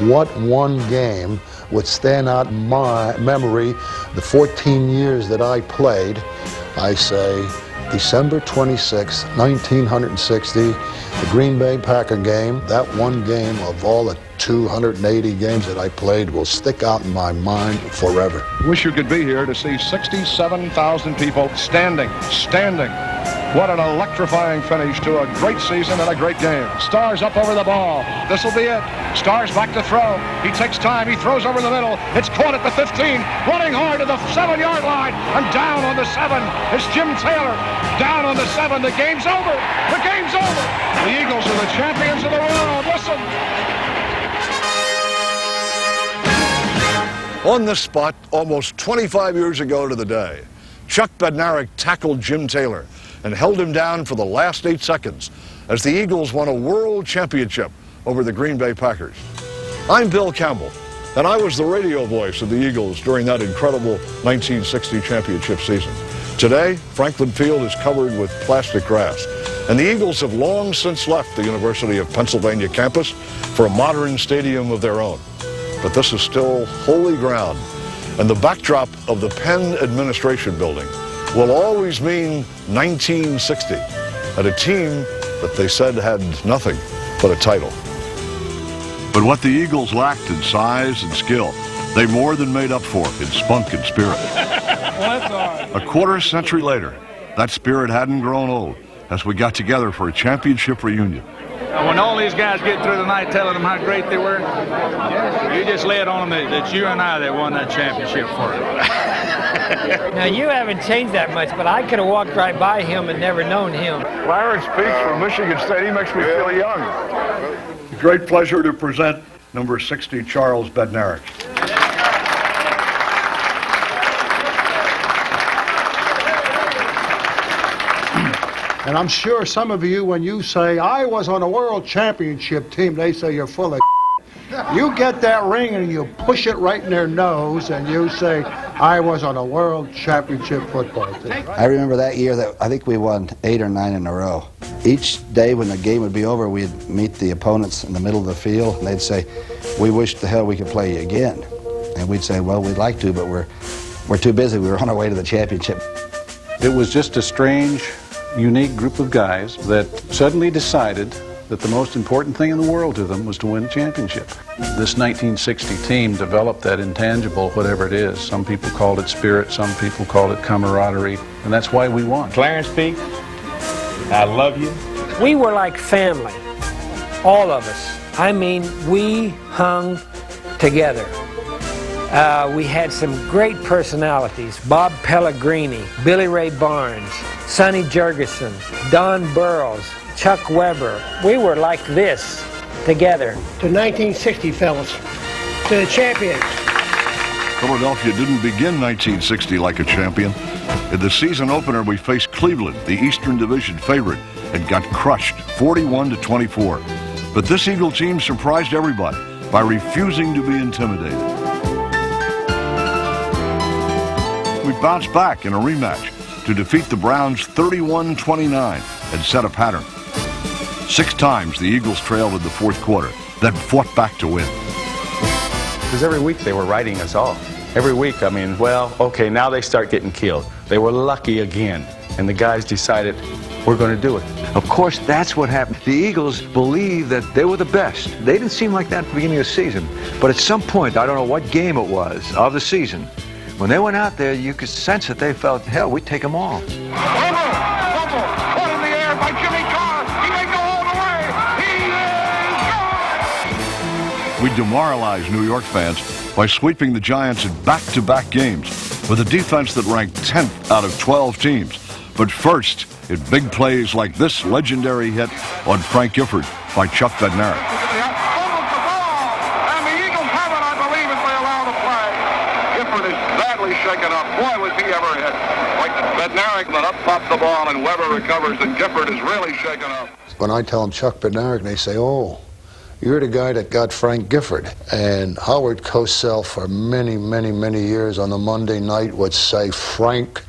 what one game would stand out in my memory the 14 years that I played. I say December 26, 1960, the Green Bay Packer game. That one game of all the 280 games that I played will stick out in my mind forever. Wish you could be here to see 67,000 people standing. What an electrifying finish to a great season and a great game. Stars up over the ball. This will be it. Stars back to throw. He takes time. He throws over the middle. It's caught at the 15. Running hard to the 7-yard line. And down on the 7 is Jim Taylor. Down on the 7. The game's over. The game's over. The Eagles are the champions of the world. Listen. On this spot, almost 25 years ago to the day, Chuck Bednarik tackled Jim Taylor and held him down for the last 8 seconds as the Eagles won a world championship over the Green Bay Packers. I'm Bill Campbell, and I was the radio voice of the Eagles during that incredible 1960 championship season. Today, Franklin Field is covered with plastic grass, and the Eagles have long since left the University of Pennsylvania campus for a modern stadium of their own. But this is still holy ground, and the backdrop of the Penn Administration Building will always mean 1960 and a team that they said had nothing but a title. But what the Eagles lacked in size and skill, they more than made up for in spunk and spirit. A quarter century later, that spirit hadn't grown old as we got together for a championship reunion. When all these guys get through the night telling them how great they were, you just lay it on them that you and I that won that championship for them. Now, you haven't changed that much, but I could have walked right by him and never known him. Larry speaks from Michigan State. He makes me feel young. It's a great pleasure to present number 60, Charles Bednarik. And I'm sure some of you, when you say, I was on a world championship team, they say you're full of You get that ring and you push it right in their nose and you say, I was on a world championship football team. I remember that year that I think we won 8 or 9 in a row. Each day when the game would be over, we'd meet the opponents in the middle of the field and they'd say, we wish the hell we could play you again. And we'd say, well, we'd like to, but we're too busy. We were on our way to the championship. It was just a strange, unique group of guys that suddenly decided that the most important thing in the world to them was to win a championship. This 1960 team developed that intangible, whatever it is. Some people called it spirit, some people called it camaraderie, and that's why we won. Clarence Peak, I love you. We were like family, all of us. I mean, we hung together. We had some great personalities. Bob Pellegrini, Billy Ray Barnes, Sonny Jurgensen, Don Burrows, Chuck Weber. We were like this together. To 1960, fellas. To the champions. Philadelphia didn't begin 1960 like a champion. In the season opener, we faced Cleveland, the Eastern Division favorite, and got crushed 41-24. But this Eagle team surprised everybody by refusing to be intimidated. We bounced back in a rematch to defeat the Browns 31-29 and set a pattern. 6 times the Eagles trailed in the fourth quarter, then fought back to win. Because every week they were writing us off. Every week, I mean, well, okay, now they start getting killed. They were lucky again, and the guys decided, we're going to do it. Of course, that's what happened. The Eagles believed that they were the best. They didn't seem like that at the beginning of the season. But at some point, I don't know what game it was of the season, when they went out there, you could sense that they felt, hell, we'd take them all. We demoralized New York fans by sweeping the Giants in back-to-back games with a defense that ranked 10th out of 12 teams. But first, in big plays like this legendary hit on Frank Gifford by Chuck Bednarik. And the Eagles have it, I believe, if they allow the play. Gifford is badly shaken up. Boy, was he ever hit. Like Bednarik that up-popped the ball and Weber recovers, and Gifford is really shaken up. When I tell them Chuck Bednarik, they say, oh, you're the guy that got Frank Gifford. And Howard Cosell for many, many, many years on the Monday night would say, Frank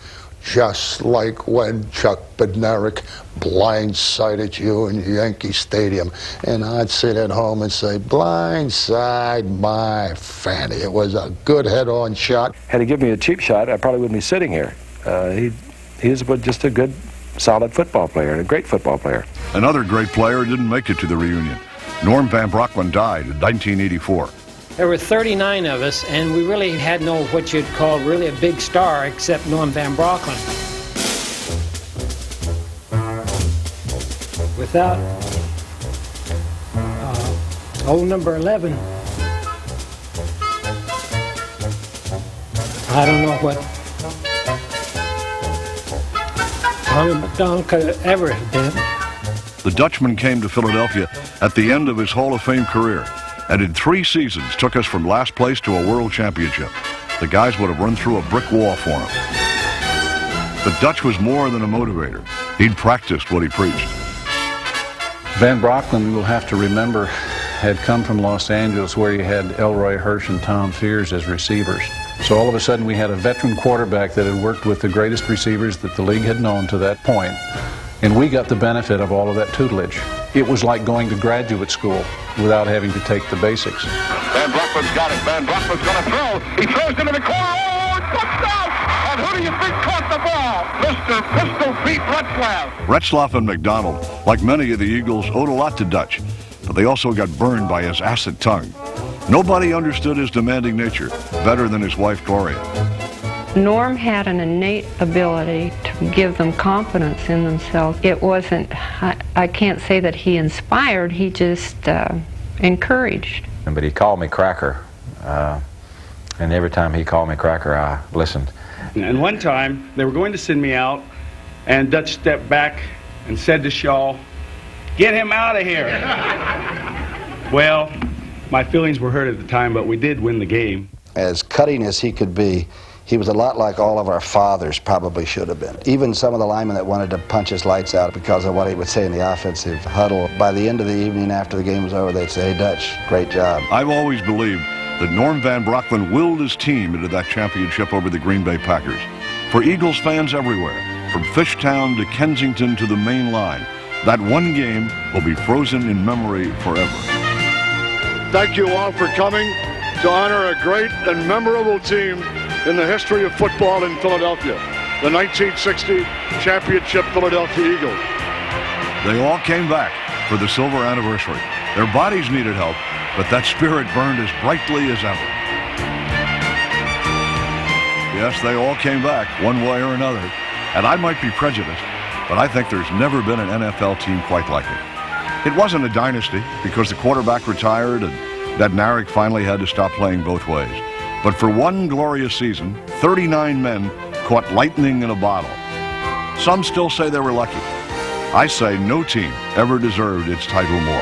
just like when Chuck Bednarik blindsided you in Yankee Stadium. And I'd sit at home and say, blindside my Fanny. It was a good head-on shot. Had he given me a cheap shot, I probably wouldn't be sitting here. He was just a good, solid football player and a great football player. Another great player didn't make it to the reunion. Norm Van Brocklin died in 1984. There were 39 of us, and we really had no what you'd call really a big star except Norm Van Brocklin. Without old number 11, I don't know what Tommy McDonald could ever have been. The Dutchman came to Philadelphia at the end of his Hall of Fame career, and in 3 seasons took us from last place to a world championship. The guys would have run through a brick wall for him. But Dutch was more than a motivator. He'd practiced what he preached. Van Brocklin, you will have to remember, had come from Los Angeles where you had Elroy Hirsch and Tom Fears as receivers. So all of a sudden we had a veteran quarterback that had worked with the greatest receivers that the league had known to that point. And we got the benefit of all of that tutelage. It was like going to graduate school without having to take the basics. Van Brocklin's got it. Van Brocklin's going to throw. He throws into the corner. Oh, touchdown! And who do you think caught the ball? Mr. Pistol Pete Retzlaff. Retzlaff and McDonald, like many of the Eagles, owed a lot to Dutch, but they also got burned by his acid tongue. Nobody understood his demanding nature better than his wife, Gloria. Norm had an innate ability to give them confidence in themselves. It wasn't, I can't say that he inspired, he just encouraged. But he called me Cracker, and every time he called me Cracker, I listened. And one time, they were going to send me out, and Dutch stepped back and said to Shaw, "Get him out of here." Well, my feelings were hurt at the time, but we did win the game. As cutting as he could be, he was a lot like all of our fathers probably should have been. Even some of the linemen that wanted to punch his lights out because of what he would say in the offensive huddle, by the end of the evening after the game was over, they'd say, "Hey, Dutch, great job." I've always believed that Norm Van Brocklin willed his team into that championship over the Green Bay Packers. For Eagles fans everywhere, from Fishtown to Kensington to the main line, that one game will be frozen in memory forever. Thank you all for coming to honor a great and memorable team in the history of football in Philadelphia, the 1960 championship Philadelphia Eagles. They all came back for the silver anniversary. Their bodies needed help, but that spirit burned as brightly as ever. Yes, they all came back one way or another, and I might be prejudiced, but I think there's never been an NFL team quite like it. It wasn't a dynasty because the quarterback retired and Bednarik finally had to stop playing both ways. But for one glorious season, 39 men caught lightning in a bottle. Some still say they were lucky. I say no team ever deserved its title more.